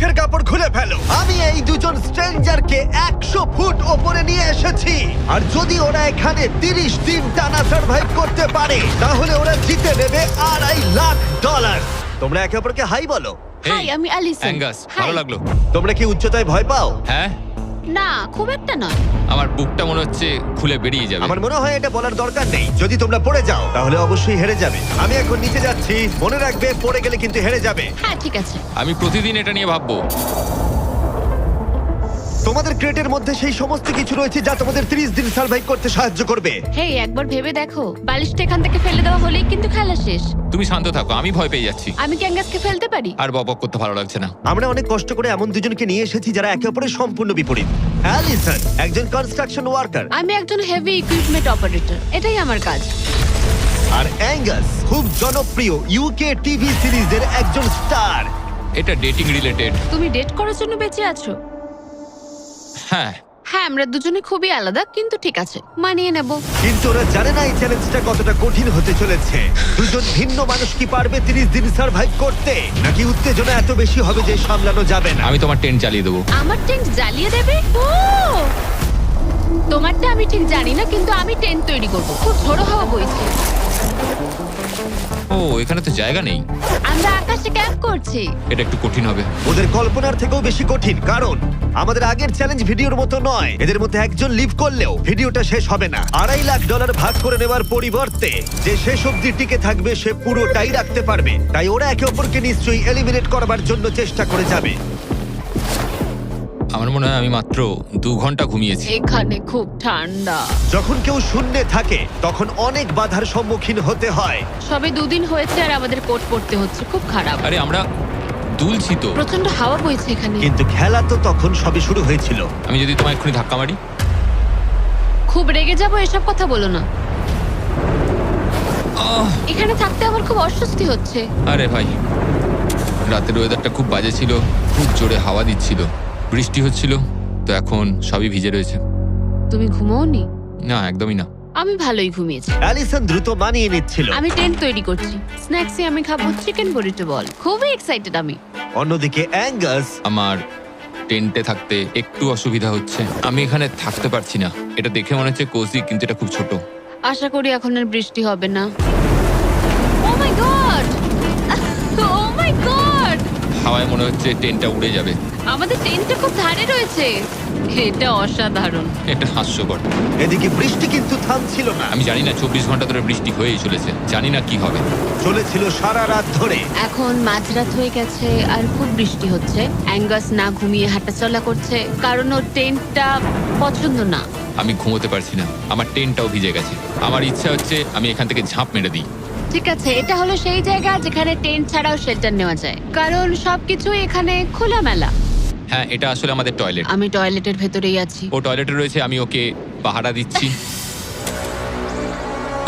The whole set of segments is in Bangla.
মুখের কাপড় খুলে ফেলো। আমি এই দুজন স্ট্রেঞ্জারকে 100 ফুট ওপরে নিয়ে এসেছি, আর যদি ওরা এখানে 30 দিন টানা সার্ভাইভ করতে পারে তাহলে ওরা জিতে নেবে $2.5 লাখ। তোমরা একে অপরকে হাই বলো। হাই, আমি অ্যালিসন। অ্যাঙ্গাস, ভালো লাগলো। তোমরা কি উচ্চতায় ভয় পাও? হ্যাঁ, না, খুব একটা নয়। আমার বুকটা মনে হচ্ছে খুলে বেরিয়ে যাবে। আমার মনে হয় এটা বলার দরকার নেই। যদি তোমরা পড়ে যাও তাহলে অবশ্যই হেরে যাবে। আমি এখন নিচে যাচ্ছি, মনে রাখবে পড়ে গেলে কিন্তু হেরে যাবে। হ্যাঁ, ঠিক আছে। আমি প্রতিদিন এটা নিয়ে ভাববো। তোমাদের ক্রেটের মধ্যে সেই সমস্ত কিছু রয়েছে যা তোমাদের 30 দিন সার্ভাইভ করতে সাহায্য করবে। হেই, একবার ভেবে দেখো, বালিশটা এখান থেকে ফেলে দেওয়া হলেই কিন্তু খেলা শেষ। তুমি শান্ত থাকো, আমি ভয় পেয়ে যাচ্ছি। আমি কি অ্যাঙ্গাসকে ফেলতে পারি? আর বকবক করতে ভালো লাগছে না। আমরা অনেক কষ্ট করে এমন দুজনকে নিয়ে এসেছি যারা একে অপরের সম্পূর্ণ বিপরীত। অ্যালিসন একজন কনস্ট্রাকশন ওয়ার্কার, আমি একজন হেভি ইকুইপমেন্ট অপারেটর, এটাই আমার কাজ। আর অ্যাঙ্গাস খুব জনপ্রিয় ইউকে টিভি সিরিজের একজন স্টার। এটা ডেটিং রিলেটেড। তুমি ডেট করার জন্য বেঁচে আছো? হ্যাঁ, হ্যাঁ, আমরা দুজনে খুবই আলাদা, কিন্তু ঠিক আছে, মানিয়ে নেব। কিন্তু ওরা জানে না এই চ্যালেঞ্জটা কতটা কঠিন হতে চলেছে। দুজন ভিন্ন মানুষ কি পারবে 30 দিন সার্ভাইভ করতে, নাকি উত্তেজনা এত বেশি হবে যে সামলানো যাবে না? আমি তোমার টেন্ট চালিয়ে দেবো। আমার টেন্ট জ্বালিয়ে দেবে? ও, তোমারটা আমি ঠিক জানি না, কিন্তু আমি টেন্ট তৈরি করব। খুব ঝোড়ো হাওয়া বইছে। ও, এখানে তো জায়গা নেই। আমরা আকাশে ক্যাম্প করছি। এটা একটু কঠিন হবে। ওদের কল্পনার থেকেও বেশি কঠিন, কারণ আমাদের আগের চ্যালেঞ্জ ভিডিওর মতো নয়। এদের মধ্যে একজন লিভ করলেও ভিডিওটা শেষ হবে না। $2.5 লাখ ভাগ করে নেওয়ার পরিবর্তে যে শেষ অবধি টিকে থাকবে সে পুরোটাই রাখতে পারবে। তাই ওরা একে অপরকে নিশ্চয়ই এলিমিনেট করবার জন্য চেষ্টা করে যাবে। আমার মনে হয় আমি মাত্র 2 ঘন্টা ঘুমিয়েছি। এখানে খুব ঠান্ডা। যখন কেউ শূন্যে থাকে তখন অনেক বাধার সম্মুখীন হতে হয়। সবে 2 দিন হয়েছে আর আমাদের কোট পড়তে হচ্ছে, খুব খারাপ। আরে আমরা দুলছি তো। প্রচন্ড হাওয়া বইছে এখানে। কিন্তু খেলা তো তখন সবে শুরু হয়েছিল। আমি যদি তোমায় এক্ষুনি ধাক্কা মারি? খুব রেগে যাবো, এসব কথা বলো না। আহ! এখানে থাকতে আমার খুব অস্বস্তি হচ্ছে। আরে ভাই, রাতের ওয়েদারটা খুব বাজে ছিল, খুব জোরে হাওয়া দিচ্ছিল, বৃষ্টি হচ্ছিল, তো এখন সবই ভিজে রয়েছে। তুমি ঘুমোওনি? না, একদমই না। আমি ভালোই ঘুমিয়েছি। অ্যালিসন দ্রুত মানিয়ে নিচ্ছিল। আমি টেন্ট তৈরি করছি। স্ন্যাক্সে আমি খাবো চিকেন বুরিটো বল। খুবই এক্সাইটেড আমি। অন্যদিকে অ্যাঙ্গাস আমার টেন্টে থাকতে একটু অসুবিধা হচ্ছে। আমি এখানে থাকতে পারছি না। এটা দেখে মনে হচ্ছে কোজি, কিন্তু এটা খুব ছোট। আশা করি এখন আর বৃষ্টি হবে না। ও my God! O my god! হাওয়ায় মনে হচ্ছে টেন্টটা উড়ে যাবে। আমাদের টেন্টটা খুব ধারে রয়েছে। এটা অসাধারণ। এটা হাস্যকর। এদিকে বৃষ্টি কিন্তু থামছিল না। আমি জানি না, 24 ঘন্টা ধরে বৃষ্টি হয়েই চলেছে। জানি না কি হবে। চলেছিল সারা রাত ধরে। এখন মাঝরাত হয়ে গেছে আর খুব বৃষ্টি হচ্ছে। অ্যাঙ্গাস না ঘুমিয়ে হাঁটাচলা করছে, কারণ ওর টেন্টটা পছন্দ না। আমি ঘুমোতে পারছি না, আমার টেন্টটাও ভিজে গেছে। আমার ইচ্ছা হচ্ছে আমি এখান থেকে ঝাঁপ মেরে দিই। ঠিক আছে, এটা হলো সেই জায়গা যেখানে টেন্ট ছাড়াও শেল্টার নেওয়া যায়, কারণ সবকিছু এখানে খোলামেলা। হ্যাঁ, এটা আসলে আমাদের টয়লেট। আমি টয়লেটের ভেতরেই আছি। ও টয়লেটে রয়েছে, আমি ওকে পাহারা দিচ্ছি।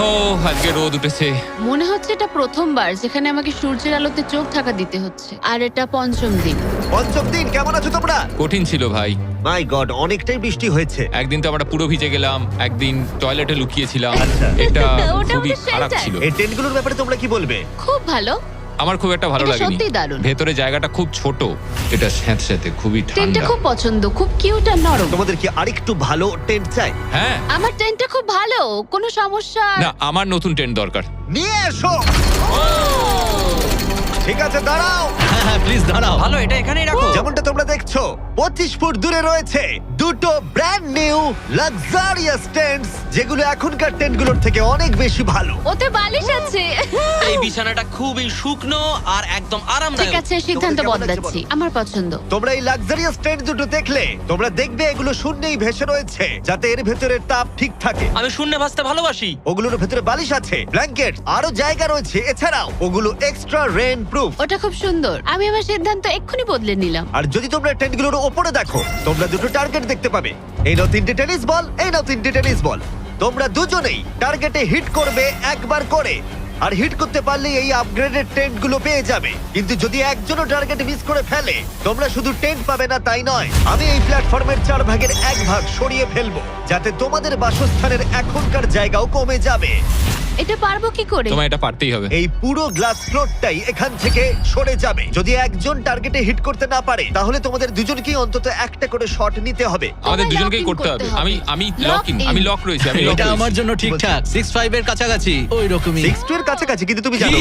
ও, আজকে রোদ উঠেছে। মনে হচ্ছে এটা প্রথমবার যেখানে আমাকে সূর্যের আলোতে চোখ ঢাকা দিতে হচ্ছে, আর এটা 5ম দিন। পঞ্চম দিন, কেমন আছো তোমরা? কঠিন ছিল ভাই। মাই গড, অনেকটাই বৃষ্টি হয়েছে। একদিন তো আমরা পুরো ভিজে গেলাম, একদিন টয়লেটে লুকিয়েছিলাম। আচ্ছা। এটা ওটা খুবই আমাদের খারাপ shelter। ছিল। এই টেন্টগুলোর ব্যাপারে তোমরা কি বলবে? খুব ভালো। আমার খুব একটা ভালো এটা লাগেনি। সত্যিই দারুণ। ভেতরে জায়গাটা খুব ছোট, এটা স্যাঁতস্যাঁতে, খুবই টেন্টটা ঠান্ডা। খুব পছন্দ, খুব কিউট আর নরম। তোমাদের কি আরেকটু ভালো টেন্ট চাই? হ্যাঁ। আমার টেন্টটা খুব ভালো, কোনো সমস্যা। না, আমার নতুন টেন্ট দরকার। নিয়ে এসো। ঠিক আছে, দাঁড়াও। হ্যাঁ প্লিজ দাঁড়াও। ভালো, এটা এখানেই রাখো। যেমনটা তোমরা দেখছো 25 ফুট দূরে রয়েছে দুটো ব্র্যান্ড নিউ লাক্সারিয়াস টেন্টস, যেগুলো এখনকার টেন্টগুলোর থেকে অনেক বেশি ভালো। ওতে বালিশ আছে। এই বিছানাটা খুবই শুকনো আর একদম আরামদায়ক। ঠিক আছে, সিদ্ধান্ত কেমন লাগছে বদলাচ্ছি। বলো? আমার পছন্দ। তোমরা এই লাক্সারিয়াস টেন্ট দুটো দেখলে তোমরা দেখবে এগুলো শূন্যেই ভেসে রয়েছে, যাতে এর ভেতরে তাপ ঠিক থাকে। আমি শূন্যে ভাসতে ভালোবাসি। ওগুলোর ভেতরে বালিশ আছে, ব্ল্যাঙ্কেট, আরো জায়গা রয়েছে। এছাড়াও ওগুলো এক্সট্রা রেন প্রুফ। ওটা খুব সুন্দর। আমি আমার সিদ্ধান্ত এক্ষুনি বদলে নিলাম। আর যদি তোমরা টেন্টগুলোর ওপরে দেখো, তোমরা দুটো টার্গেট দেখতে পাবে। এই নাও 3টে টেনিস বল, এই নাও 3টে টেনিস বল। তোমরা দুজনেই টার্গেটে হিট করবে একবার করে, আর হিট করতে পারলে এই আপগ্রেডেড টেন্টগুলো পেয়ে যাবে। কিন্তু যদি একজনও টার্গেট মিস করে ফেলে, তোমরা শুধু টেন্ট পাবে না তাই নয়, আমি এই প্ল্যাটফর্মের 4 ভাগের 1 ভাগ সরিয়ে ফেলবো, যাতে তোমাদের বাসস্থানের এখনকার জায়গাও কমে যাবে। এটা পারবো কি করে? তোমায় এটা পারতেই হবে। এই পুরো গ্লাস ফ্লোরটাই এখান থেকে সরে যাবে। যদি একজন টার্গেটে হিট করতে না পারে তাহলে তোমাদের দুজনকেই অন্তত একটা করে শট নিতে হবে। আমাদের তোমায় দুজনকেই lock in করতে হবে। করতে হবে। আমি Lock লক ইন, in। আমি লক রয়েছি, আমি লক এটা আমার রয়েছি। জন্য ঠিকঠাক 6-5 এর কাছাকাছি ওই রকমই। 6-2 এর কাছাকাছি, কিন্তু তুমি জানো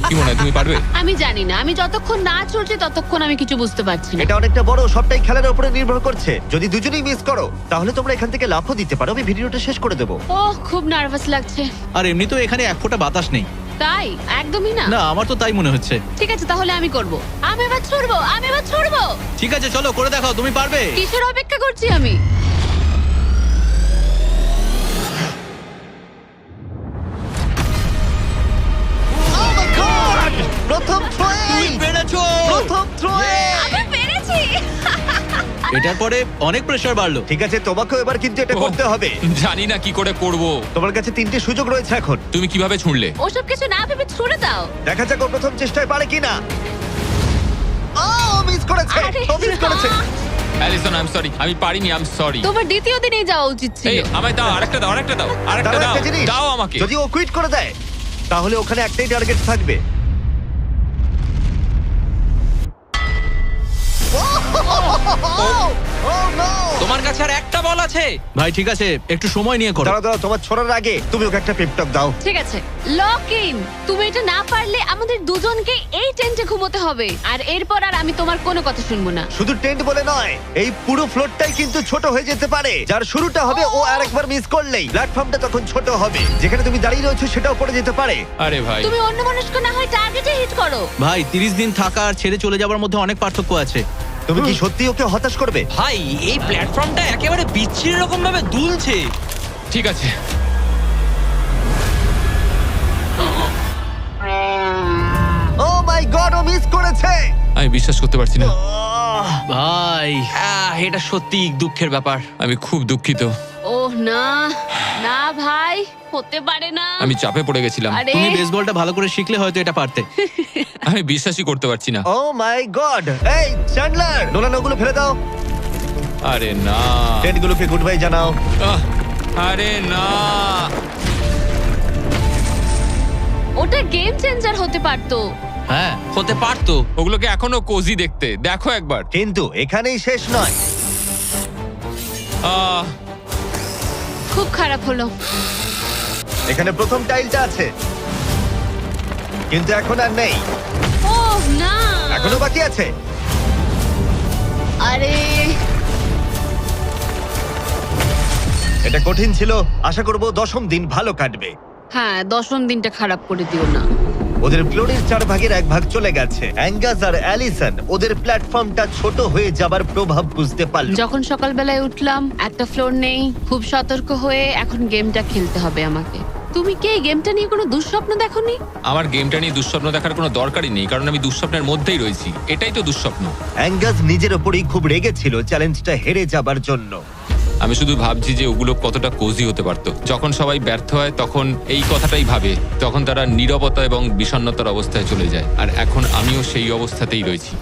কি মনে হয় তুমি পারবে? আমি জানি না, আমি যতক্ষণ না চলছে ততক্ষণ আমি কিছু বুঝতে পারছি না। এটা অনেকটা বড়, সবটাই খেলার উপরে নির্ভর করছে। যদি দুজনেই মিস করো তাহলে তোমরা এখান থেকে লাফও দিতে পারো। আমি ভিডিওটা শেষ করে দেবো। ওহ, খুব নার্ভাস লাগছে। আর এমনি তো এখানে এক ফোঁটা বাতাস নেই। তাই? একদমই না। না, আমার তো তাই মনে হচ্ছে। ঠিক আছে, তাহলে আমি করব। আমি এবার ছুড়বো। ঠিক আছে, চলো করে দেখাও, তুমি পারবে। কিসের অপেক্ষা করছি আমি? Oh my God! প্রথম থ্রোয়ে! পেরেছো। প্রথম থ্রোয়ে! আমি পেরেছি। এটার পরে অনেক প্রেসার বাড়লো। ঠিক আছে, তোমাকেও এবার কিন্তু এটা করতে হবে। জানি না কি করে করব। তোমার কাছে 3টে সুযোগ রয়েছে এখন। তুমি কিভাবে ছুঁড়লে? ওসব কিছু না ভেবে ছুড়ে দাও। দেখা যাক ও প্রথম চেষ্টায় পারে কিনা। ও মিস করেছে, আরে ও মিস করেছে। অ্যালিসন, আই এম সরি, আমি পারিনি, আই এম সরি। তোমার দ্বিতীয় দিনেই যাওয়া উচিত ছিল। এই আমায় দাও, আরেকটা দাও, আরেকটা দাও, আরেকটা দাঁড়াও, দাও, একটা জিনিস। দাও আমাকে। যদি ও কুইট করে দেয় তাহলে ওখানে একটাই টার্গেট থাকবে। Oh, no! তোমার কাছে আর একটা বল আছে। ভাই ঠিক আছে, একটু সময় নিয়ে করো। দাঁড়াও দাঁড়াও, তোমার ছড়ার আগে তুমি ওকে একটা পেপটক দাও। ঠিক আছে, লক ইন। তুমি এটা না পারলে আমাদের দুজনকে এই টেন্টে ঘুমোতে হবে। আর এরপর আর আমি তোমার কোনো কথা শুনবো না। শুধু টেন্ট বলে নয়, এই পুরো ফ্লোরটাই কিন্তু ছোট হয়ে যেতে পারে। যার শুরুটা হবে ও আরেকবার মিস করলেই প্ল্যাটফর্মটা তখন ছোট হবে। যেখানে তুমি দাঁড়িয়ে রয়েছো সেটাও পড়ে যেতে পারে। আরে ভাই, তুমি অন্যমনস্ক না হয় টার্গেটে হিট করো। ভাই 30 দিন থাকা আর ছেড়ে চলে যাওয়ার মধ্যে অনেক পার্থক্য আছে। তুমি কি সত্যি ওকে হতাশ করবে? ভাই এই প্ল্যাটফর্মটা একেবারে বিচ্ছিরি রকম ভাবে দুলছে। ঠিক আছে। ও মাই গড, ও মিস করেছে। আমি বিশ্বাস করতে পারছি না। ভাই এটা সত্যি দুঃখের ব্যাপার। আমি খুব দুঃখিত। ওহ না, না ভাই, হতে পারে না। আমি চাপে পড়ে গেছিলাম। আরে তুমি বেসবলটা ভালো করে শিখলে হয়তো এটা পারতে। আমি বিশ্বাসই করতে পারছি না। ও মাই গড। এই চ্যান্ডলার, নোলান ওগুলো ফেলে দাও। আরে না। টেন্টগুলোকে গুড বাই জানাও। আহ, আরে না। ওটা গেম চেঞ্জার হতে পারতো। হ্যাঁ, হতে পারতো। ওগুলোকে এখনো কোজি দেখতে, দেখো একবার। কিন্তু এখানেই শেষ নয়। আহ, খুব খারাপ হলো। এখানে প্রথম টাইলটা আছে, কিন্তু এখন আর নেই। ওহ না, এখনো বাকি আছে। আরে এটা কঠিন ছিল। আশা করব 10ম দিন ভালো কাটবে। হ্যাঁ, 10ম দিনটা খারাপ করে দিও না। ওদের ফ্লোরের 4 ভাগের 1 ভাগ চলে গেছে। অ্যাঙ্গাস আর অ্যালিসন ওদের প্ল্যাটফর্মটা ছোট হয়ে যাবার প্রভাব বুঝতে পারল। যখন সকালবেলায় উঠলাম, একটা ফ্লোর নেই। খুব সতর্ক হয়ে এখন গেমটা খেলতে হবে আমাকে। তুমি কি এই গেমটা নিয়ে কোনো দুঃস্বপ্ন দেখোনি? আমার গেমটা নিয়ে দুঃস্বপ্ন দেখার কোনো দরকারই নেই, কারণ আমি দুঃস্বপ্নের মধ্যেই রয়েছি। এটাই তো দুঃস্বপ্ন। অ্যাঙ্গাস নিজের ওপরই খুব রেগেছিল চ্যালেঞ্জটা হেরে যাবার জন্য। আমি শুধু ভাবছি যে ওগুলো কতটা কোজি হতে পারতো। যখন সবাই ব্যর্থ হয় তখন এই কথাটাই ভাবে, তখন তারা নীরবতা এবং বিষণ্ণতার অবস্থায় চলে যায়। আর এখন আমিও সেই অবস্থাতেই রয়েছি।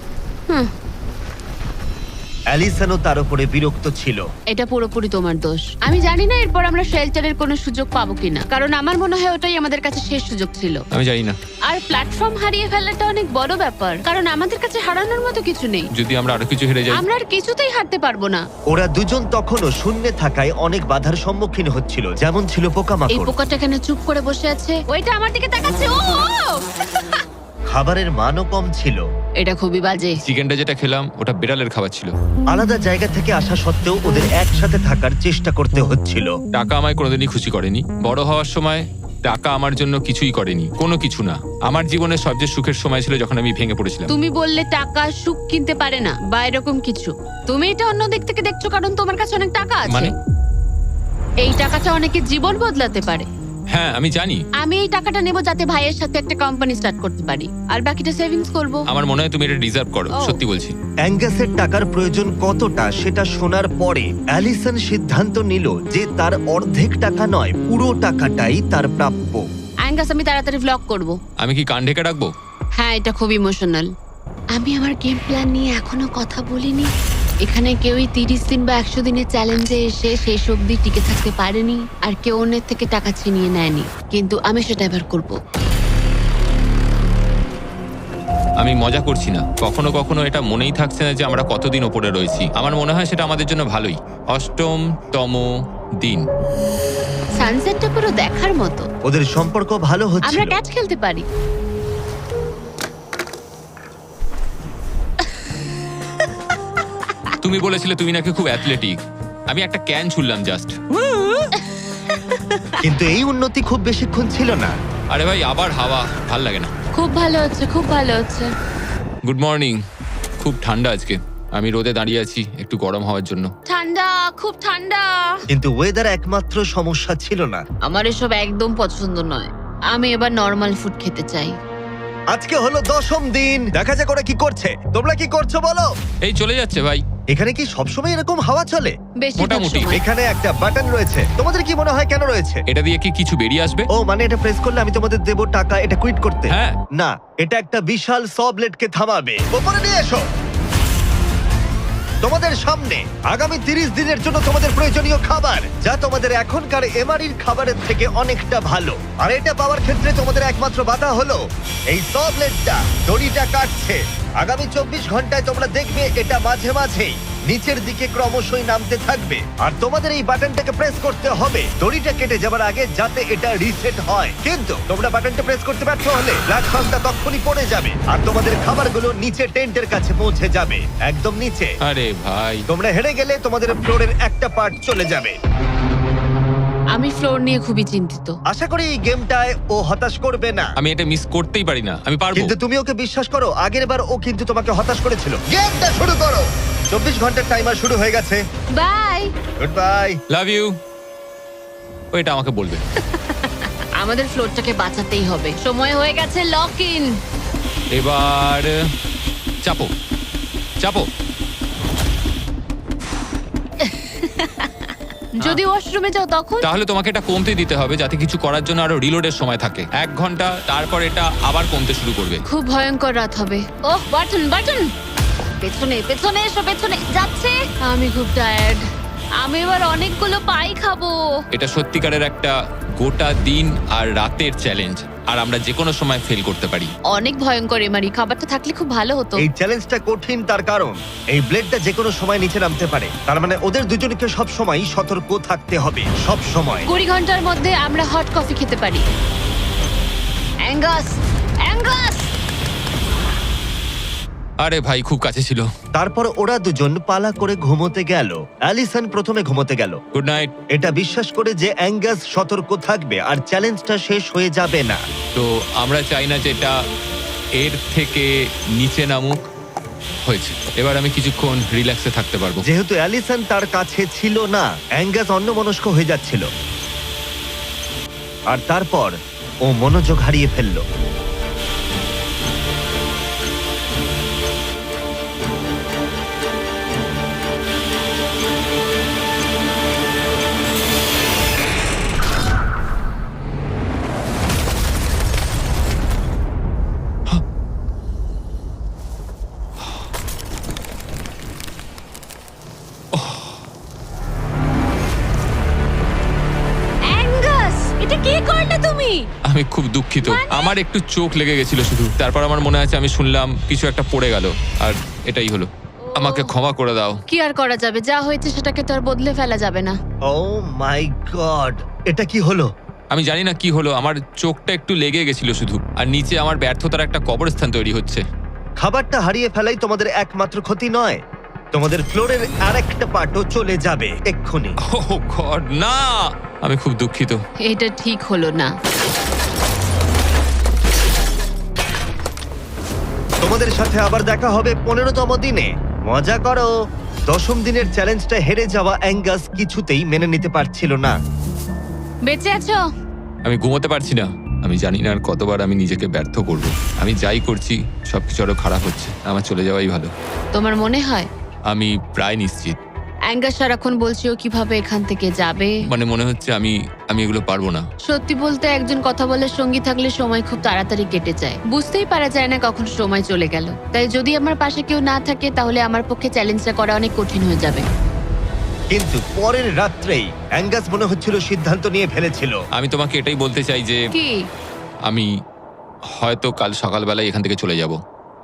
অ্যালিসনও তার উপরে বিরক্ত ছিল। এটা পুরোপুরি তোমার দোষ। আমি জানি না এরপর আমরা শেল্টারের কোনো সুযোগ পাবো কিনা, কারণ আমার মনে হয় ওটাই আমাদের কাছে শেষ সুযোগ ছিল। আমি জানি না, আর প্ল্যাটফর্ম হারিয়ে ফেলাটা অনেক বড় ব্যাপার, কারণ আমাদের কাছে হারানোর মতো কিছু নেই। যদি আমরা আরো কিছু হেরে যাই। আমরা আর কিছুতেই হারতে পারবো না। ওরা দুজন তখনও শূন্যে থাকায় অনেক বাধার সম্মুখীন হচ্ছিল, যেমন ছিল এই পোকামাকড়। পোকাটা এখানে চুপ করে বসে আছে, ওইটা আমার দিকে তাকাচ্ছে। ও খাবারের মানও কম ছিল। এটা খুবই বাজে। চিকেনটা যেটা খেলাম ওটা বিড়ালের খাবার ছিল। আলাদা জায়গা থেকে আসা সত্ত্বেও ওদের একসাথে থাকার চেষ্টা করতে হচ্ছিল। টাকা আমায় কোনোদিনই খুশি করেনি। বড় হওয়ার সময় টাকা আমার জন্য কিছুই করেনি, কোনো কিছু না। আমার জীবনের সবচেয়ে সুখের সময় ছিল যখন আমি ভেঙে পড়েছিলাম। তুমি বললে টাকা সুখ কিনতে পারে না বা এরকম কিছু। তুমি এটা অন্য দিক থেকে দেখছো কারণ তোমার কাছে অনেক টাকা আছে। মানে? এই টাকাটা অনেকের জীবন বদলাতে পারে। হ্যাঁ আমি জানি। আমি এই টাকাটা নেব যাতে ভাইয়ের সাথে একটা কোম্পানি স্টার্ট করতে পারি, আর বাকিটা সেভিংস করব। আমার মনে হয় তুমি এটা ডিজার্ভ করো, ও। সত্যি বলছি। অ্যাঙ্গাসের টাকার প্রয়োজন কতটা সেটা শোনার পরে অ্যালিসন সিদ্ধান্ত নিল যে তার অর্ধেক টাকা নয়, পুরো টাকাটাই তার প্রাপ্য। অ্যাঙ্গাস, আমি তাড়াতাড়ি ভ্লগ করব। আমি কি কান ঢেকে রাখবো? হ্যাঁ, এটা খুব ইমোশনাল। আমি আমার গেম প্ল্যান নিয়ে এখনো কথা বলিনি। এখানে কেউই 30 দিন বা 100 দিনের চ্যালেঞ্জে এসে শেষ অবধি টিকে থাকতে পারেনি, আর কেউ অন্যের থেকে টাকা ছিনিয়ে নেয়নি। কিন্তু আমি সেটা এবার করব। আমি মজা করছি না, কখনো কখনো এটা মনেই থাকছে না যে আমরা কতদিন ওপরে রয়েছি। আমার মনে হয় সেটা আমাদের জন্য ভালোই। 8তম দিন। সানসেটটা পুরো দেখার মতো। ওদের সম্পর্ক ভালো হচ্ছে। আমরা ক্যাচ খেলতে পারি। তুমি বলেছিলে তুমি নাকি খুব অ্যাথলেটিক। আমি একটা ক্যান ছুড়লাম জাস্ট। কিন্তু এই উন্নতি খুব বেশিক্ষণ ছিল না। আরে ভাই, আবার হাওয়া, ভাল লাগে না। খুব ভালো হচ্ছে, খুব ভালো হচ্ছে। Good morning. খুব ঠান্ডা আজকে। আমি রোদে দাঁড়িয়ে আছি একটু গরম হওয়ার জন্য। ঠান্ডা, খুব ঠান্ডা। কিন্তু ওয়েদার একমাত্র সমস্যা ছিল না। আমার এসব একদম পছন্দ নয়। আমি এবার নর্মাল ফুড খেতে চাই। আজকে হলো 10ম দিন। দেখা যাক ওরা কি করছে। তোমরা কি করছো বলো? এই চলে যাচ্ছে ভাই। এখানে কি সবসময় এরকম হাওয়া চলে? বেশিরভাগ মোটামুটি। সময়। এখানে একটা বাটন রয়েছে। তোমাদের কি মনে হয় কেন রয়েছে? এটা দিয়ে কি কিছু বেরিয়ে আসবে? ও মানে এটা প্রেস করলে আমি তোমাদের দেব টাকা এটা কুইট করতে? হ্যাঁ। না, এটা একটা বিশাল স ব্লেডকে থামাবে। ওপরে নিয়ে এসো। তোমাদের সামনে আগামী 30 দিনের জন্য তোমাদের প্রয়োজনীয় খাবার, যা তোমাদের এখনকার এমআরির খাবারের থেকে অনেকটা ভালো। আর এটা পাওয়ার ক্ষেত্রে তোমাদের একমাত্র বাধা হলো এই স ব্লেডটা দড়িটা কাটছে। আগামী 24 ঘন্টায় তোমরা দেখবে এটা মাঝে মাঝেই নিচের দিকে ক্রমশই নামতে থাকবে। আর তোমাদের এই বাটনটাকে প্রেস করতে হবে দড়িটা কেটে যাবার আগে, যাতে এটা রিসেট হয়। কিন্তু তোমরা বাটনটা প্রেস করতে ব্যর্থ হলে প্ল্যাটফর্মটা তখনই পড়ে যাবে আর তোমাদের খাবারগুলো নিচে টেন্টের কাছে পৌঁছে যাবে, একদম নিচে। আরে ভাই, তোমরা হেরে গেলে তোমাদের ফ্লোরের একটা পার্ট চলে যাবে। আমি ফ্লোর নিয়ে খুবই চিন্তিত। আশা করি এই গেমটায় ও হতাশ করবে না। আমি এটা মিস করতেই পারি না। আমি পারবো। কিন্তু তুমি ওকে বিশ্বাস করো, আগের বার ও কিন্তু তোমাকে হতাশ করেছিল। গেমটা শুরু করো। 24 ঘন্টার টাইমার শুরু হয়ে গেছে। Bye. Good bye. Love you. ওইটা আমাকে বলবে। আমাদের ফ্লোরটাকে বাঁচাতেই হবে। সময় হয়ে গেছে লক ইন। এবার চাপো চাপো। যদি ওয়াশরুমে যাও তখন? তাহলে তোমাকে এটা কমতে দিতে হবে যাতে কিছু করার জন্য আরো রিলোডের সময় থাকে। 1 ঘন্টা, তারপর এটা আবার কমতে শুরু করবে। খুব ভয়ঙ্কর রাত হবে। ওহ, বাটন বাটন। পেছনে পেছনে এসো, পেছনে যাচ্ছে। আমি খুব টায়ার্ড। আমি এবার অনেকগুলো পাই খাবো। এটা সত্যিকারের একটা গোটা দিন আর রাতের চ্যালেঞ্জ, আর আমরা যে কোনো সময় ফেল করতে পারি। অনেক ভয়ঙ্কর এমারি। খাবারটা থাকলে খুব ভালো হতো। এই চ্যালেঞ্জটা কঠিন তার কারণ এই ব্লেডটা যে কোনো সময় নিচে নামতে পারে। তার মানে ওদের দুজনকে সব সময় সতর্ক থাকতে হবে, সব সময়। 20 ঘন্টার মধ্যে আমরা হট কফি খেতে পারি। Angus, Angus. আরে ভাই, খুব কাছে ছিল। তারপর ওরা দুজন পালা করে ঘুমোতে গেল। অ্যালিসন প্রথমে ঘুমোতে গেল, গুড নাইট। এটা বিশ্বাস করে যে অ্যাঙ্গাস সতর্ক থাকবে আর চ্যালেঞ্জটা শেষ হয়ে যাবে না। তো আমরা চাই না যে এটা এর থেকে নিচে নামুক। হয়েছে, এবার আমি কিছুক্ষণ রিল্যাক্সে থাকতে পারবো। যেহেতু অ্যালিসন তার কাছে ছিল না, অ্যাঙ্গাস অন্যমনস্ক হয়ে যাচ্ছিল। আর তারপর ও মনোযোগ হারিয়ে ফেললো। অ্যাঙ্গাস, এটা কি করলে তুমি? আমি খুব দুঃখিত। আমার একটু চোখ লেগে গেছিল শুধু। তারপর আমার মনে আছে আমি শুনলাম কিছু একটা পড়ে গেল, আর এটাই হলো। আমাকে ক্ষমা করে দাও। কি আর করা যাবে? যা হয়েছে সেটাকে তো আর বদলে ফেলা যাবে না। ও মাই গড, এটা কি হলো? আমি জানি না কি হলো, আমার চোখটা একটু লেগে গেছিল শুধু, আর নিচে আমার ব্যর্থতার একটা কবরস্থান তৈরি হচ্ছে। খাবারটা হারিয়ে ফেলাই তোমাদের একমাত্র ক্ষতি নয়, তোমাদের ফ্লোরের আরেকটা পার্টও চলে যাবে এক্ষুনি। ওহ গড, না! আমি খুব দুঃখিত। এটা ঠিক হলো না। তোমাদের সাথে আবার দেখা হবে 15তম দিনে। মজা করো। 10ম দিনের চ্যালেঞ্জটা হেরে যাওয়া অ্যাঙ্গাস কিছুতেই মেনে নিতে পারছিল না। বেঁচে আছো? আমি ঘুমোতে পারছি না। আমি জানি না আর কতবার আমি নিজেকে ব্যর্থ করব। আমি যাই করছি সবকিছু আরো খারাপ হচ্ছে। আমার চলে যাওয়াই ভালো। তোমার মনে হয়? আমি প্রায় নিশ্চিত। অ্যাঙ্গাস সারাক্ষণ বলছি ও কিভাবে এখান থেকে যাবে। মানে মনে হচ্ছে আমি এগুলো পারবো না। সত্যি বলতে একজন কথা বলার সঙ্গী থাকলে সময় খুব তাড়াতাড়ি কেটে যায়, বুঝতেই পারা যায় না কখন সময় চলে গেল। তাই যদি আমার পাশে কেউ না থাকে তাহলে আমার পক্ষে চ্যালেঞ্জটা করা অনেক কঠিন হয়ে যাবে। কিন্তু পরের রাত্রেই অ্যাঙ্গাস মনে হচ্ছিল সিদ্ধান্ত নিয়ে ফেলেছিল। আমি তোমাকে এটাই বলতে চাই যে কি? আমি হয়তো কাল সকালবেলায় এখান থেকে চলে যাব,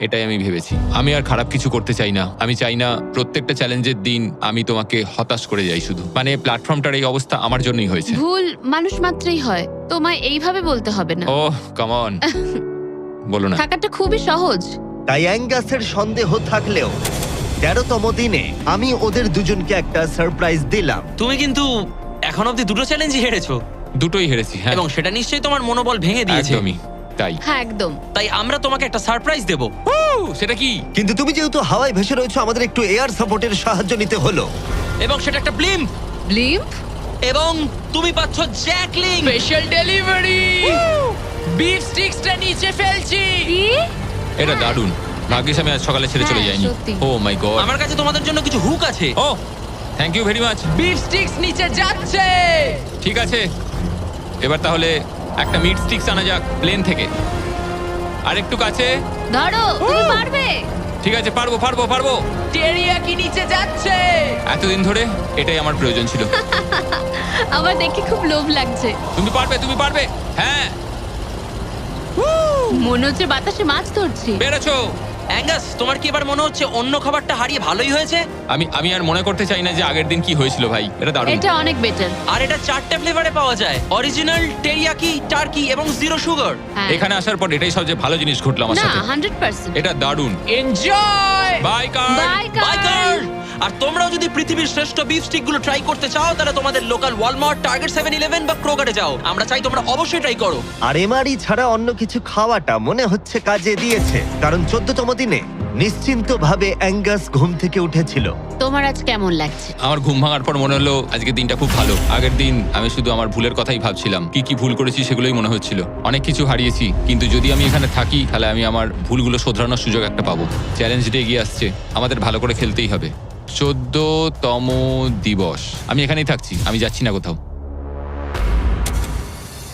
এটাই আমি ভেবেছি। আমি আর খারাপ কিছু করতে চাই না। আমি চাই না প্রত্যেকটা চ্যালেঞ্জের দিন আমি তোমাকে হতাশ করে যাই শুধু। মানে প্ল্যাটফর্মটার এই অবস্থা আমার জন্যই হয়েছে। ভুল মানুষ মাত্রই হয়, তোমায় এইভাবে বলতে হবে না। ওহ কাম অন, বলো না। থাকাটা খুবই সহজ। তাই অ্যাঙ্গাসের সন্দেহ থাকলেও 13তম দিনে আমি ওদের দুজনকে একটা সারপ্রাইজ দিলাম। তুমি কিন্তু এখন অব্দি দুটো চ্যালেঞ্জই হেরেছো, দুটোই হেরেছি, হ্যাঁ। এবং সেটা নিশ্চয়ই তোমার মনোবল ভেঙে দিয়েছে। একদমই তাই। হ্যাঁ একদম। তাই আমরা তোমাকে একটা সারপ্রাইজ দেব। সেটা কি? কিন্তু তুমি যেহেতু হাওয়ায় ভেসে রয়েছো, আমাদের একটু এয়ার সাপোর্টের সাহায্য নিতে হলো। এবং সেটা একটা ব্লিম্প। ব্লিম্প? এবং তুমি পাচ্ছ জ্যাকলিং। স্পেশাল ডেলিভারি, বিফ স্টিক্সটা নিচে ফেলছি। কি? এটা দারুণ। ভাগ্যিস আমি আজ সকালে ছেড়ে চলে হ্যাঁ, যাইনি। সত্যি। Oh my God. আমার কাছে তোমাদের জন্য কিছু হুক আছে। Oh thank you very much. Beef sticks নিচে যাচ্ছে। ঠিক আছে, এবার তাহলে একটা মিট স্টিক্স আনা যাক প্লেন থেকে। আর একটু কাছে। ধরো, তুমি পারবে। ঠিক আছে, পারবো পারবো পারবো। টেরিয়াকি নিচে যাচ্ছে। এতদিন ধরে এটাই আমার প্রয়োজন ছিল। আমার দেখে খুব লোভ লাগছে। তুমি পারবে, তুমি পারবে। হ্যাঁ, মনে হচ্ছে বাতাসে মাছ ধরছি। পেরেছো। অ্যাঙ্গাস, তোমার কি এবার মনে হচ্ছে অন্য খাবারটা হারিয়ে ভালোই হয়েছে? আমি আর মনে করতে চাই না যে আগের দিন কি হয়েছিল ভাই। এটা দারুণ। এটা অনেক বেটার। আর এটা 4টে ফ্লেভারে পাওয়া যায়, অরিজিনাল, টেরিয়াকি, টার্কি এবং জিরো সুগার। এখানে আসার পর এটাই সবচেয়ে ভালো জিনিস ঘটলো আমার না, সাথে। 100%। এটা দারুণ। Enjoy. Bye car. Bye bye car. Car. আর তোমরাও যদি পৃথিবীর শ্রেষ্ঠ বিফ স্টিক গুলো ট্রাই করতে চাও, তাহলে তোমাদের লোকাল ওয়ালমার্ট, টার্গেট, 7-Eleven বা ক্রোগারে যাও। আমরা চাই তোমরা অবশ্যই ট্রাই করো। আর এমআরই ছাড়া অন্য কিছু খাওয়াটা মনে হচ্ছে কাজে দিয়েছে, কারণ 14তম দিনে নিশ্চিন্তভাবে অ্যাঙ্গাস ঘুম থেকে উঠেছিল। তোমার আজ কেমন লাগছে? আমার ঘুম ভাঙার পর মনে হলো আজকের দিনটা খুব ভালো। আগের দিন আমি শুধু আমার ভুলের কথাই ভাবছিলাম, কি কি ভুল করেছি সেগুলোই মনে হচ্ছিল। অনেক কিছু হারিয়েছি, কিন্তু যদি আমি এখানে থাকি তাহলে আমি আমার ভুলগুলো শোধরানোর সুযোগ একটা পাবো। চ্যালেঞ্জটা এগিয়ে আসছে, আমাদের ভালো করে খেলতেই হবে। 14তম দিবস। আমি এখানেই থাকছি, আমি যাচ্ছি না কোথাও।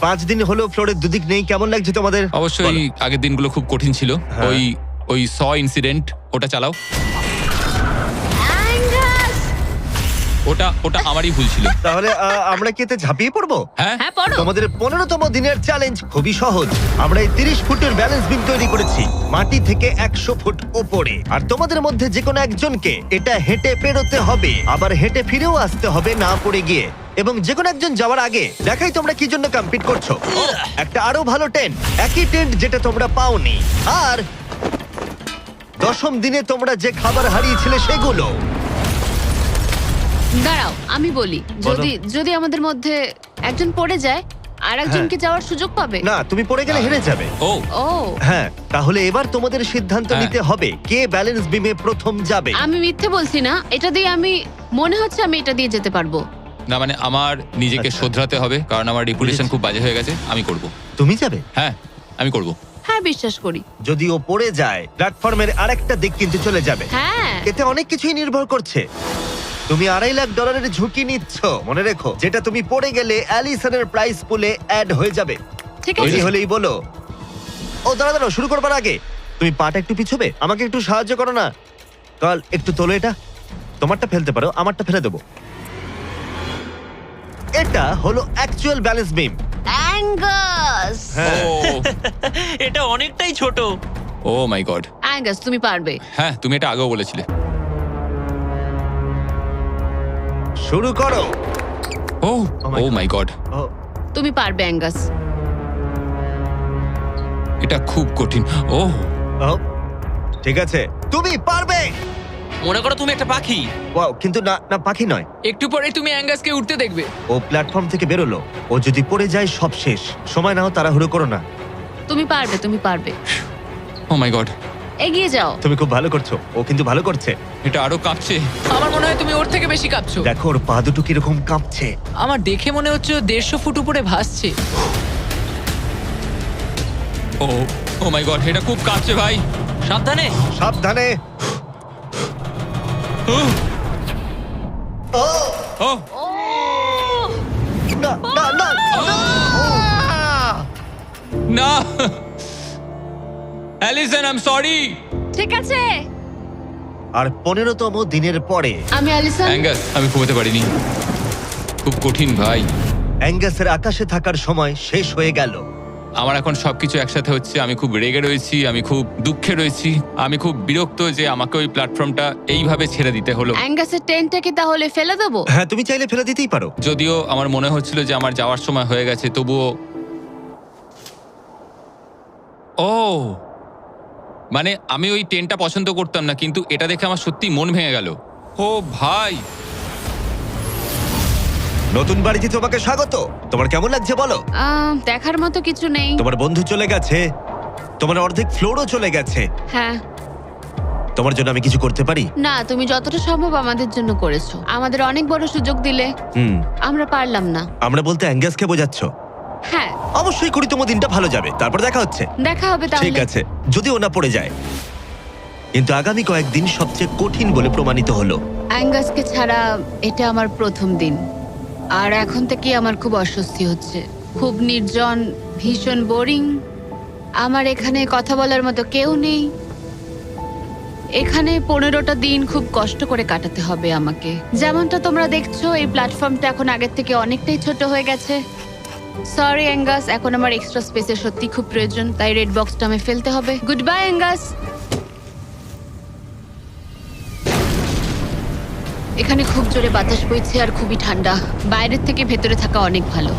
5 দিন হলো ফ্লোরের দুদিক নেই, কেমন লাগছে তোমাদের? অবশ্যই বলো। আগের দিনগুলো খুব কঠিন ছিল। হ্যাঁ। ওই ইনসিডেন্ট, ওটা চালাও। অ্যাঙ্গাস! ওটা আমারই ভুল ছিল। তাহলে আমরা কি এতে ঝাঁপিয়ে পড়বো? হ্যাঁ, হ্যাঁ, পড়ো। তোমাদের 15তম দিনের চ্যালেঞ্জ খুবই সহজ। আমরা এই 30 ফুটের ব্যালেন্স বিম তৈরি করেছি মাটি থেকে 100 ফুট ওপরে, আর তোমাদের মধ্যে যে কোনো একজনকে এটা হেঁটে পেরোতে হবে, আবার হেঁটে ফিরেও আসতে হবে না পড়ে গিয়ে। এবং যে কোনো একজন যাওয়ার আগে দেখাই তোমরা কি জন্য কম্পিট করছো। একটা আরো ভালো টেন্ট, একই টেন্ট যেটা তোমরা পাওনি। আর 10ম দিনে তোমরা যে খাবার হারিয়েছিলে সেগুলো। দাঁড়াও, আমি বলি, যদি আমাদের মধ্যে একজন পড়ে যায় আর একজনকে যাওয়ার সুযোগ পাবে। না, তুমি পড়ে গেলে হেরে যাবে। ও ও, হ্যাঁ, তাহলে এবার তোমাদের সিদ্ধান্ত হ্যাঁ। নিতে হবে কে ব্যালেন্স বিমে প্রথম যাবে। আমি মিথ্যে বলছি না, এটা দিয়ে মনে হচ্ছে আমি এটা দিয়ে যেতে পারবো। না, মানে আমার নিজেকে আচ্ছা। শোধরাতে হবে, কারণ আমার রেপুটেশন খুব বাজে হয়ে গেছে। আমি করব। তুমি যাবে? হ্যাঁ, আমি করব। হ্যাঁ, বিশ্বাস করি। যদি ও পড়ে যায়, প্ল্যাটফর্মের আরেকটা দিক কিন্তু চলে যাবে। হ্যাঁ, এতে অনেক কিছুই নির্ভর করছে। তুমি $2.5 লাখ ঝুঁকি নিচ্ছ, মনে রেখো, যেটা তুমি পড়ে গেলে অ্যালিসনের প্রাইস পুলে অ্যাড হয়ে যাবে। ঠিক তৈরি আছে। হলেই বলো। ও দাঁড়াও, শুরু করবার আগে তুমি পাটা একটু পিছবে, আমাকে একটু সাহায্য করো না। কাল একটু তোলো এটা, তোমারটা ফেলতে পারো, আমারটা ফেলে দেবো। এটা হলো অ্যাকচুয়াল ব্যালেন্স বিম। অ্যাঙ্গাস! হ্যাঁ, এটা অনেকটাই ছোট। ও মাই গড। অ্যাঙ্গাস, তুমি পারবে। হ্যাঁ, তুমি এটা আগেও বলেছিলে। শুরু করো। Oh Oh my oh God. My God, oh, তুমি পারবে অ্যাঙ্গাস। এটা খুব কঠিন। ও ও, ঠিক আছে, তুমি পারবে। মনে করো তুমি একটা পাখি। ওয়াও, কিন্তু না না, পাখি নয়। একটু পরে তুমি অ্যাঙ্গাসকে উঠতে দেখবে। ও প্ল্যাটফর্ম থেকে বেরোলো, ও যদি পড়ে যায় সব শেষ। সময় নাও, তাড়াহুড়ো করো না। তুমি পারবে, তুমি পারবে। ও মাই গড, এগিয়ে যাও। তুমি খুব ভালো করছো, ও কিন্তু ভালো করছে। এটা আরো কাঁপছে। আমার মনে হয় তুমি ওর থেকে বেশি কাঁপছো। দেখো ওর পা দুটো কিরকম কাঁপছে। আমার দেখে মনে হচ্ছে ও 150 ফুট উপরে ভাসছে। ও মাই গড, এটা খুব কাঁপছে ভাই। সাবধানে। সাবধানে। Allison, I am sorry. ঠিক আছে। আর 15তম দিনের পরে আমি অ্যালিসন। অ্যাঙ্গাস, আমি ঘুমোতে পারিনি, খুব কঠিন ভাই। অ্যাঙ্গাসের আকাশে থাকার সময় শেষ হয়ে গেল। আমার এখন সবকিছু একসাথে হচ্ছে। আমি খুব রেগে রয়েছি, আমি খুব দুঃখে রয়েছি, আমি খুব বিরক্ত যে আমাকে ওই প্ল্যাটফর্মটা এইভাবে ছেড়ে দিতে হলো। অ্যাঙ্গাসের টেন্টটাকে তাহলে ফেলে দেবো? হ্যাঁ, তুমি চাইলে ফেলে দিতেই পারো। যদিও আমার মনে হচ্ছিল যে আমার যাওয়ার সময় হয়ে গেছে, তবুও ও মানে আমি ওই টেন্টটা পছন্দ করতাম না, কিন্তু এটা দেখে আমার সত্যি মন ভেঙে গেল। ও ভাই, নতুন বাড়িতে তোমাকে স্বাগত। তোমার কেমন লাগছে বলো? দেখার মতো কিছু নেই। তোমার বন্ধু চলে গেছে, তোমার অর্ধেক ফ্লোরও চলে গেছে। হ্যাঁ। তোমার জন্য আমি কিছু করতে পারি? না, তুমি যতটা সম্ভব আমাদের জন্য করেছো। আমাদের অনেক বড় সুযোগ দিলে, আমরা পারলাম না। আমরা বলতে অ্যাঙ্গাসকে বোঝাচ্ছ? হ্যাঁ। অবশ্যই করি, তোমার দিনটা ভালো যাবে। তারপর দেখা হচ্ছে। দেখা হবে তাহলে। ঠিক আছে, যদি ও না পড়ে যায়। কিন্তু আগামী কয়েকদিন সবচেয়ে কঠিন বলে প্রমাণিত হলো। অ্যাঙ্গাসকে ছাড়া এটা আমার প্রথম দিন, আর এখন থেকে আমার খুব অস্বস্তি হচ্ছে। খুব নির্জন, ভীষণ বোরিং। আমার এখানে কথা বলার মতো কেউ নেই। এখানে 15টা দিন খুব কষ্ট করে কাটাতে হবে আমাকে। যেমনটা তোমরা দেখছো, এই প্ল্যাটফর্মটা এখন আগের থেকে অনেকটাই ছোট হয়ে গেছে। সরি অ্যাঙ্গাস, এখন আমার এক্সট্রা স্পেসের সত্যি খুব প্রয়োজন, তাই রেড বক্সটা আমি ফেলতে হবে। Good bye Angus. এখানে খুব জোরে বাতাস বইছে আর খুবই ঠান্ডা। বাইরের থেকে ভেতরে থাকা অনেক ভালো।